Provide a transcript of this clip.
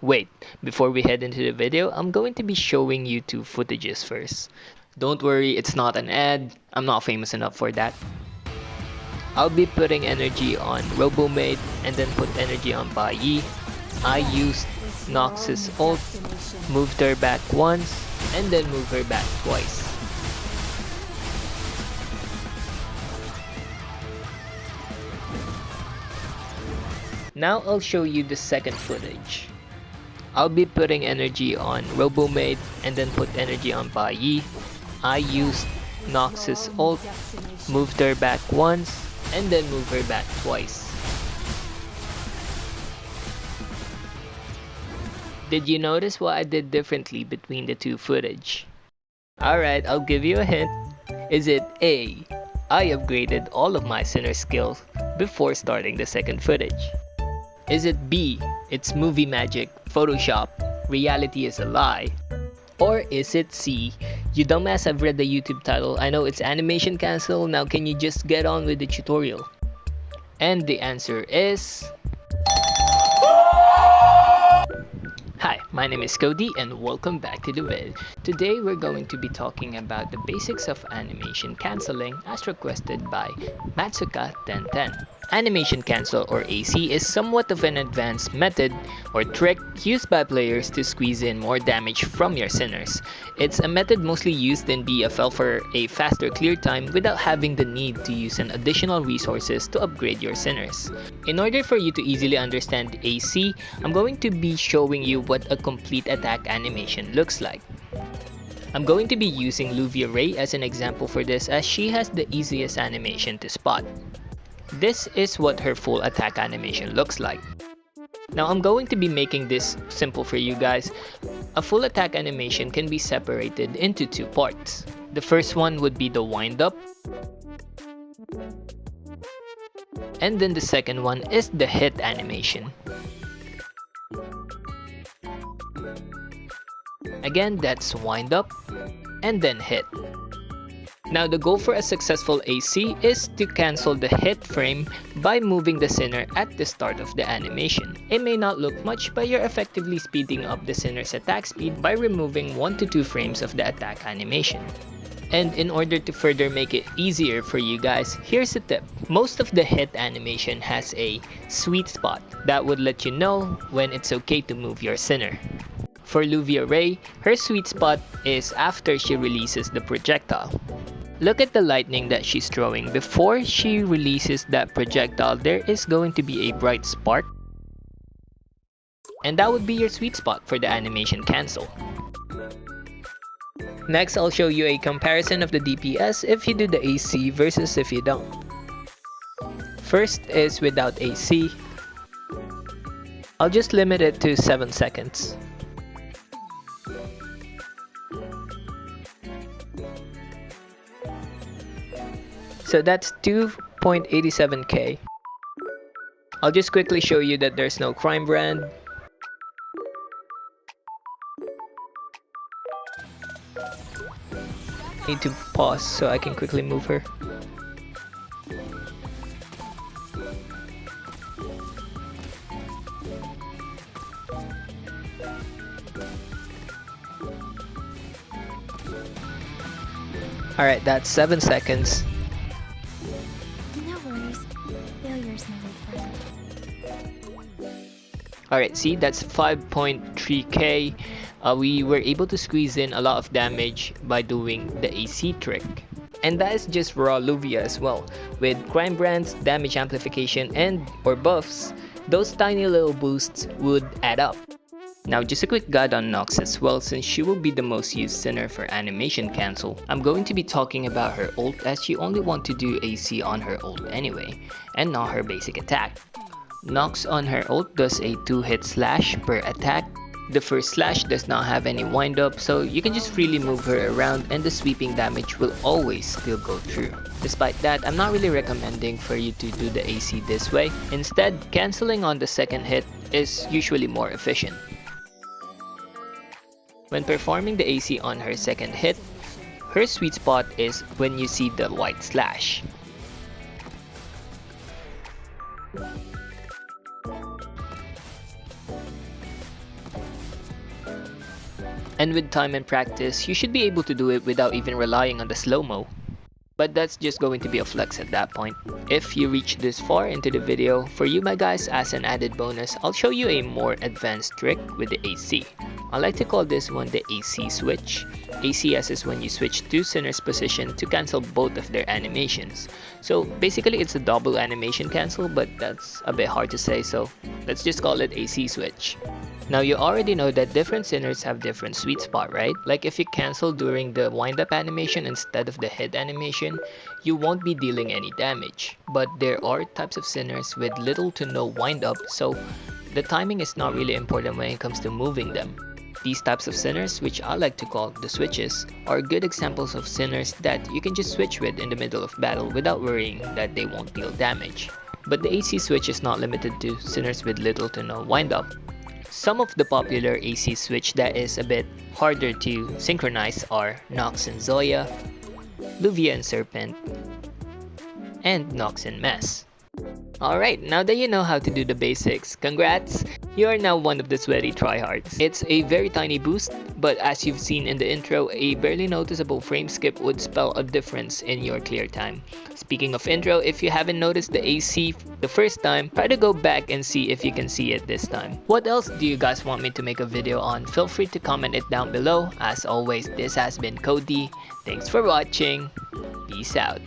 Wait, before we head into the video, I'm going to be showing you two footages first. Don't worry, it's not an ad. I'm not famous enough for that. I'll be putting energy on Robomate and then put energy on Bai. I used Nox's ult, moved her back once, and then moved her back twice. Now I'll show you the second footage. I'll be putting energy on Robomate and then put energy on Bai. I used Nox's ult, moved her back once, and then moved her back twice. Did you notice what I did differently between the two footage? Alright, I'll give you a hint. Is it A, I upgraded all of my Sinner skills before starting the second footage? Is it B, it's movie magic, Photoshop, reality is a lie? Or is it C, you dumbass, I've read the YouTube title, I know it's animation cancel, now can you just get on with the tutorial? And the answer is... Hi, my name is Cody and welcome back to the vid. Today we're going to be talking about the basics of animation cancelling as requested by Matsuka1010. Animation cancel or AC is somewhat of an advanced method or trick used by players to squeeze in more damage from your sinners. It's a method mostly used in BFL for a faster clear time without having the need to use an additional resources to upgrade your sinners. In order for you to easily understand AC, I'm going to be showing you what a complete attack animation looks like. I'm going to be using Luvia Ray as an example for this as she has the easiest animation to spot. This is what her full attack animation looks like. Now I'm going to be making this simple for you guys. A full attack animation can be separated into two parts. The first one would be the wind up. And then the second one is the hit animation. Again, that's wind up and then hit. Now the goal for a successful AC is to cancel the hit frame by moving the sinner at the start of the animation. It may not look much, but you're effectively speeding up the sinner's attack speed by removing 1 to 2 frames of the attack animation. And in order to further make it easier for you guys, here's a tip. Most of the hit animation has a sweet spot that would let you know when it's okay to move your sinner. For Luvia Ray, her sweet spot is after she releases the projectile. Look at the lightning that she's throwing. Before she releases that projectile, there is going to be a bright spark. And that would be your sweet spot for the animation cancel. Next, I'll show you a comparison of the DPS if you do the AC versus if you don't. First is without AC. I'll just limit it to 7 seconds. So that's 2.87k. I'll just quickly show you that there's no crime brand. Need to pause so I can quickly move her. Alright, that's 7 seconds. Alright, see, that's 5.3k. We were able to squeeze in a lot of damage by doing the AC trick. And that is just raw Luvia as well. With crime brands, damage amplification, and or buffs, those tiny little boosts would add up. Now just a quick guide on Nox as well, since she will be the most used sinner for animation cancel. I'm going to be talking about her ult as she only wants to do AC on her ult anyway, and not her basic attack. Nox on her ult does a 2-hit slash per attack. The first slash does not have any wind up, so you can just freely move her around and the sweeping damage will always still go through. Despite that, I'm not really recommending for you to do the AC this way. Instead, cancelling on the second hit is usually more efficient. When performing the AC on her second hit, her sweet spot is when you see the white slash. And with time and practice, you should be able to do it without even relying on the slow-mo. But that's just going to be a flex at that point. If you reach this far into the video, for you my guys, as an added bonus, I'll show you a more advanced trick with the AC. I like to call this one the AC switch. ACS is when you switch two sinners' position to cancel both of their animations. So basically it's a double animation cancel, but that's a bit hard to say, so let's just call it AC switch. Now you already know that different sinners have different sweet spot, right? Like if you cancel during the wind-up animation instead of the hit animation, you won't be dealing any damage. But there are types of sinners with little to no wind-up, so the timing is not really important when it comes to moving them. These types of sinners, which I like to call the switches, are good examples of sinners that you can just switch with in the middle of battle without worrying that they won't deal damage. But the AC switch is not limited to sinners with little to no wind-up. Some of the popular AC switch that is a bit harder to synchronize are Nox and Zoya, Luvia and Serpent, and Nox and Mess. Alright, now that you know how to do the basics, congrats! You are now one of the sweaty tryhards. It's a very tiny boost, but as you've seen in the intro, a barely noticeable frame skip would spell a difference in your clear time. Speaking of intro, if you haven't noticed the AC the first time, try to go back and see if you can see it this time. What else do you guys want me to make a video on? Feel free to comment it down below. As always, this has been Cody. Thanks for watching. Peace out.